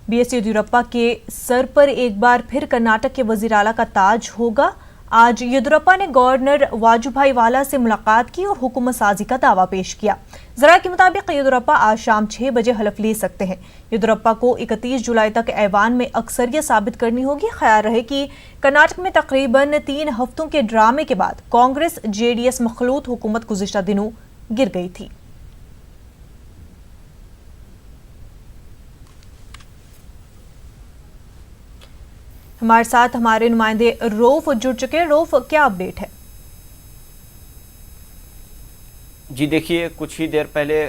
BS Yediyurappa के sir पर एक बार फिर कर्नाटक के वजीर आला का ताज होगा। आज येदियुरप्पा ने गवर्नर वाजुभाई वाला से मुलाकात की और हुकूमत साजी का दावा पेश किया। जरा के मुताबिक येदियुरप्पा आज शाम 6 बजे हलफ ले सकते हैं। येदियुरप्पा को 31 जुलाई तक ऐवान में अक्सरियत साबित करनी होगी। ख्याल रहे कि कर्नाटक में तकरीबन 3 हफ्तों के ड्रामे के बाद कांग्रेस जेडीएस मखलूत हुकूमत गुज़िश्ता दिनों गिर गई थी। हमारे साथ हमारे नुमाइंदे रऊफ जुड़ चुके हैं। रऊफ, क्या अपडेट है? जी देखिए, कुछ ही देर पहले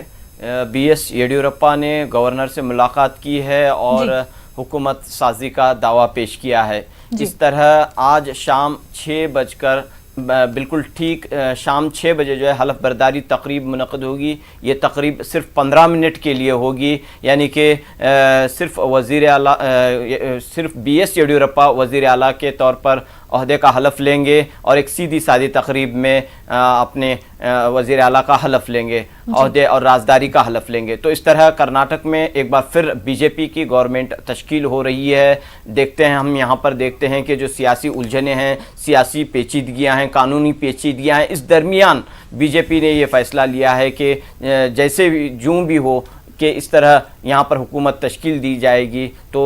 बीएस येदियुरप्पा ने गवर्नर से मुलाकात की है और हुकूमत साजी का दावा पेश किया है। इस तरह आज शाम 6 बजकर बिल्कुल ठीक शाम 6 बजे जो है हलफ बर्दारी तकरीब मुनक़द होगी। ये तकरीब सिर्फ 15 मिनट के लिए होगी, यानी कि सिर्फ वज़ीर आला सिर्फ बीएस येदियुरप्पा वज़ीर आला के तौर पर ओहदे का हलफ लेंगे और एक सीधी सादी तकरीब में अपने वज़ीर आला का हलफ लेंगे, ओहदे और राजदारी का हलफ लेंगे। तो इस तरह कर्नाटक में एक बार फिर बीजेपी की गवर्नमेंट तश्कील हो रही है। देखते हैं, हम यहाँ पर देखते हैं कि जो सियासी उलझने हैं, सियासी पेचीदगियाँ हैं, कानूनी पेचीदगियाँ हैं, इस दरमियान बीजेपी ने ये फ़ैसला लिया है कि जैसे जूँ भी हो कि इस तरह यहाँ पर हुकूमत तश्कील दी जाएगी। तो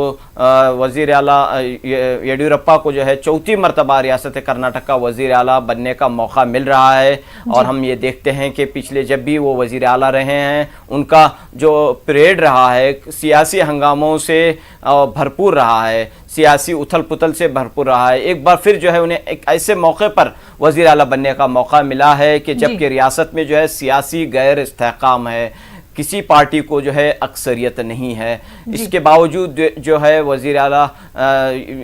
वज़ीर आला येदियुरप्पा को जो है चौथी मरतबा रियासत कर्नाटक का वज़ीर आला बनने का मौका मिल रहा है। और हम ये देखते हैं कि पिछले जब भी वो वज़ीर आला रहे हैं, उनका जो परेड रहा है सियासी हंगामों से भरपूर रहा है, सियासी उथल पुथल से भरपूर रहा है। एक बार फिर जो है उन्हें एक ऐसे मौके पर वज़ीर आला बनने का मौका मिला है कि जबकि रियासत में जो है सियासी गैर इस्तेहकाम है, किसी पार्टी को जो है अक्सरियत नहीं है। इसके बावजूद जो है वज़ीर आला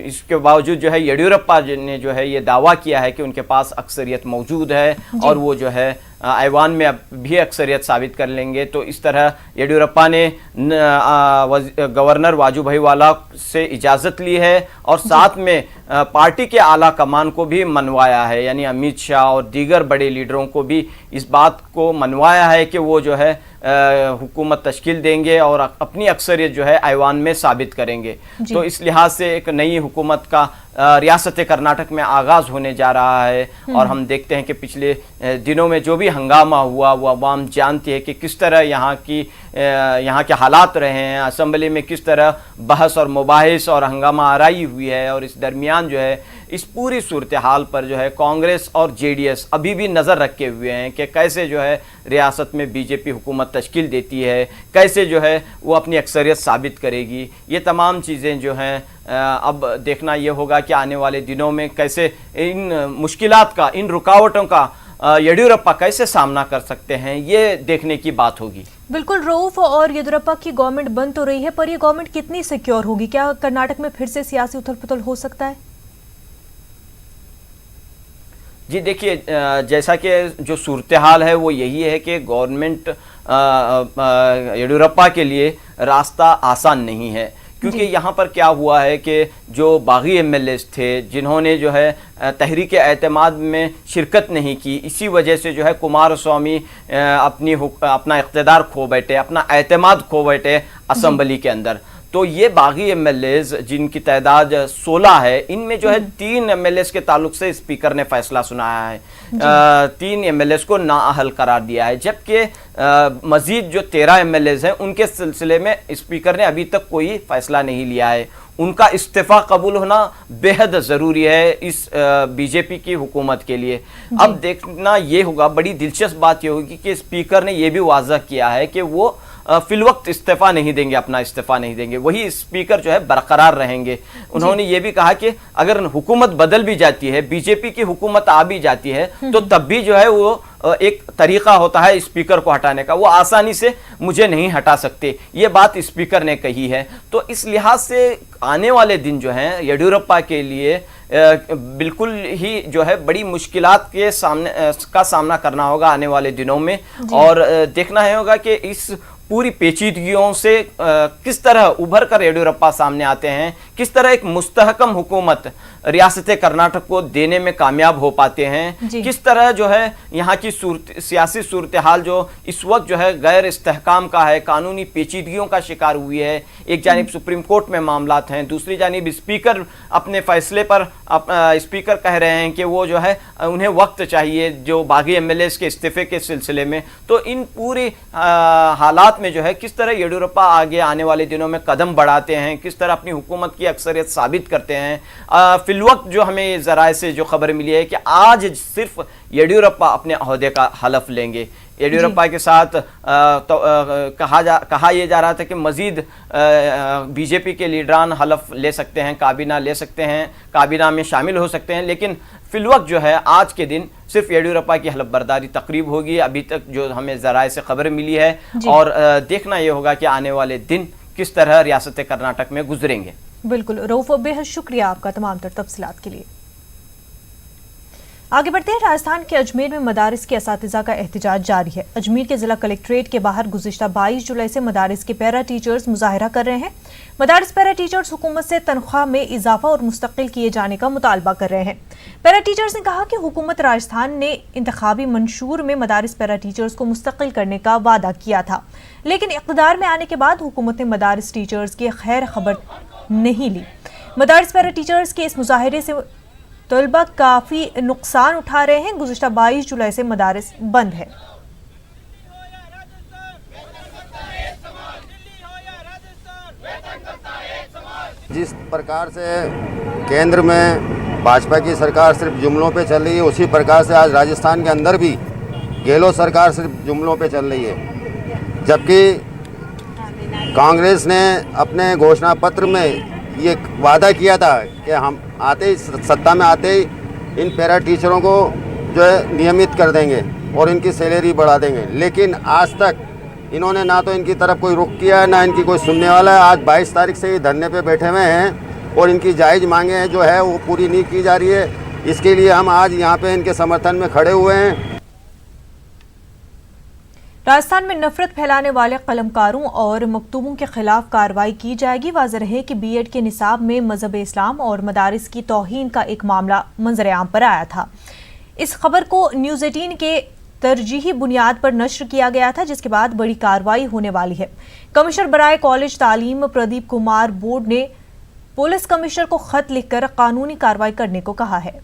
इसके बावजूद जो है येदियुरप्पा ने जो है ये दावा किया है कि उनके पास अक्सरियत मौजूद है और वो जो है ऐवान में अब भी अक्सरियत साबित कर लेंगे। तो इस तरह येदियुरप्पा ने गवर्नर वाजुभाई वाला से इजाज़त ली है और साथ में पार्टी के आला कमान को भी मनवाया है, यानी अमित शाह और दीगर बड़े लीडरों को भी इस बात को मनवाया है कि वो जो है हुकूमत तश्कील देंगे और अपनी अक्सरियत जो है ऐवान में साबित करेंगे। तो इस लिहाज से एक नई हुकूमत का रियासत कर्नाटक में आगाज़ होने जा रहा है। और हम देखते हैं कि पिछले दिनों में जो भी हंगामा हुआ वो अवाम जानती है कि किस तरह यहाँ के हालात रहे हैं, असम्बली में किस तरह बहस और मुबाहिस और हंगामा आराई हुई है। और इस दरमियान जो है इस पूरी सूरत हाल पर जो है कांग्रेस और जेडीएस अभी भी नज़र रखे हुए हैं कि कैसे जो है रियासत में बीजेपी हुकूमत तश्कील देती है, कैसे जो है वो अपनी अक्सरियत साबित करेगी। ये तमाम चीज़ें जो हैं अब देखना ये होगा कि आने वाले दिनों में कैसे इन मुश्किलात का, इन रुकावटों का येदियुरप्पा कैसे सामना कर सकते हैं, ये देखने की बात होगी। बिल्कुल रऊफ, और येदियुरप्पा की गवर्नमेंट बन तो रही है, पर ये गवर्नमेंट कितनी सिक्योर होगी? क्या कर्नाटक में फिर से सियासी उथल पुथल हो सकता है? जी देखिए, जैसा कि जो सूरत हाल है वो यही है कि गवर्नमेंट येदियुरप्पा के लिए रास्ता आसान नहीं है, क्योंकि यहाँ पर क्या हुआ है कि जो बागी एमएलएस थे जिन्होंने जो है तहरीक एतमाद में शिरकत नहीं की, इसी वजह से जो है कुमारस्वामी अपना इख्तिदार खो बैठे, अपना एतमाद खो बैठे असम्बली के अंदर। तो ये बागी एमएलएस जिनकी तादाद 16 है, इनमें जो है 3 एमएलएस के ताल्लुक से स्पीकर ने फैसला सुनाया है, 3 एमएलएस को नाअहल करार दिया है। जबकि मजीद जो 13 एमएलएस हैं उनके सिलसिले में स्पीकर ने अभी तक कोई फैसला नहीं लिया है। उनका इस्तीफ़ा कबूल होना बेहद ज़रूरी है इस बीजेपी की हुकूमत के लिए। अब देखना ये होगा, बड़ी दिलचस्प बात ये होगी कि स्पीकर ने यह भी वाज़ह किया है कि वो फिलवक्त इस्तीफ़ा नहीं देंगे, अपना इस्तीफ़ा नहीं देंगे, वही स्पीकर जो है बरकरार रहेंगे। उन्होंने ये भी कहा कि अगर हुकूमत बदल भी जाती है, बीजेपी की हुकूमत आ भी जाती है, तो तब भी जो है वो एक तरीका होता है स्पीकर को हटाने का, वो आसानी से मुझे नहीं हटा सकते, ये बात स्पीकर ने कही है। तो इस लिहाज से आने वाले दिन जो हैं येदियुरप्पा के लिए बिल्कुल ही जो है बड़ी मुश्किलात का सामना करना होगा आने वाले दिनों में। और देखना है होगा कि इस पूरी पेचीदगियों से किस तरह उभर कर येडियुरप्पा सामने आते हैं, किस तरह एक मुस्तहकम हुकूमत रियासत कर्नाटक को देने में कामयाब हो पाते हैं, किस तरह जो है यहाँ की सियासी सूरत हाल जो इस वक्त जो है गैर इस्तेहकाम का है, कानूनी पेचीदगियों का शिकार हुई है। एक जानिब सुप्रीम कोर्ट में मामलात हैं, दूसरी जानिब स्पीकर अपने फैसले पर स्पीकर कह रहे हैं कि वो जो है उन्हें वक्त चाहिए जो बागी एमएलएस के इस्तीफे के सिलसिले में। तो इन पूरी हालात में जो है किस तरह येडियुरप्पा आगे आने वाले दिनों में कदम बढ़ाते हैं, किस तरह अपनी हुकूमत की अक्सरियत साबित करते हैं। फिलवक्त जो हमें ज़राए से जो खबर मिली है कि आज सिर्फ येडियुरप्पा अपने अहदे का हलफ लेंगे। येडियुरप्पा के साथ कहा यह जा रहा था कि मजीद बीजेपी के लीडरान हलफ ले सकते हैं, काबीना ले सकते हैं, काबीना में शामिल हो सकते हैं, लेकिन फिलवक्त जो है आज के दिन सिर्फ येडियुरप्पा की हलफ बर्दारी तकरीब होगी। अभी तक जो हमें ज़राए से खबर मिली है और देखना यह होगा कि आने वाले दिन किस तरह रियासत कर्नाटक में गुजरेंगे। बिल्कुल रऊफ, बेहद शुक्रिया आपका तमाम तर तफसीलात के लिए। आगे बढ़ते हैं। राजस्थान के अजमेर में मदारिस के असातिज़ा का एहतजाज जारी है। अजमेर के जिला कलेक्ट्रेट के बाहर गुज़िश्ता 22 जुलाई से मदारिस के पैरा टीचर्स मुजाहरा कर रहे हैं। मदारिस पैरा टीचर्स हुकूमत से तनख्वाह में इजाफा और मुस्तकिल किए जाने का मुतालबा कर रहे हैं। पैरा टीचर्स ने कहा कि हुकूमत राजस्थान ने इंतखाबी मंशूर में मदारिस पैरा टीचर्स को मुस्तकिल करने का वादा किया था, लेकिन इक़्तिदार में आने के बाद हुकूमत ने मदारिस टीचर्स की खैर खबर नहीं ली। मदारिस पैरा टीचर्स के इस मुजाहरे से तलबा काफ़ी नुकसान उठा रहे हैं। गुज़िश्ता 22 जुलाई से मदारिस बंद है। जिस प्रकार से केंद्र में भाजपा की सरकार सिर्फ जुमलों पे चल रही है, उसी प्रकार से आज राजस्थान के अंदर भी गहलोत सरकार सिर्फ जुमलों पे चल रही है। जबकि कांग्रेस ने अपने घोषणा पत्र में ये वादा किया था कि हम आते ही सत्ता में आते ही इन पैरा टीचरों को जो है नियमित कर देंगे और इनकी सैलरी बढ़ा देंगे, लेकिन आज तक इन्होंने ना तो इनकी तरफ कोई रुख किया है, ना इनकी कोई सुनने वाला है। आज 22 तारीख से ये धरने पे बैठे हुए हैं और इनकी जायज़ मांगे जो है वो पूरी नहीं की जा रही है। इसके लिए हम आज यहाँ पे इनके समर्थन में खड़े हुए हैं। राजस्थान में नफरत फैलाने वाले कलमकारों और मकतूबों के खिलाफ कार्रवाई की जाएगी। वाज़ेह रहे कि बीएड के निसाब में मजहब इस्लाम और मदारिस की तौहीन का एक मामला मंजर आम पर आया था। इस खबर को न्यूज़ 18 के तरजीही बुनियाद पर नश्र किया गया था, जिसके बाद बड़ी कार्रवाई होने वाली है। कमिश्नर बराए कॉलेज तालीम प्रदीप कुमार बोर्ड ने पुलिस कमिश्नर को खत लिखकर कानूनी कार्रवाई करने को कहा है।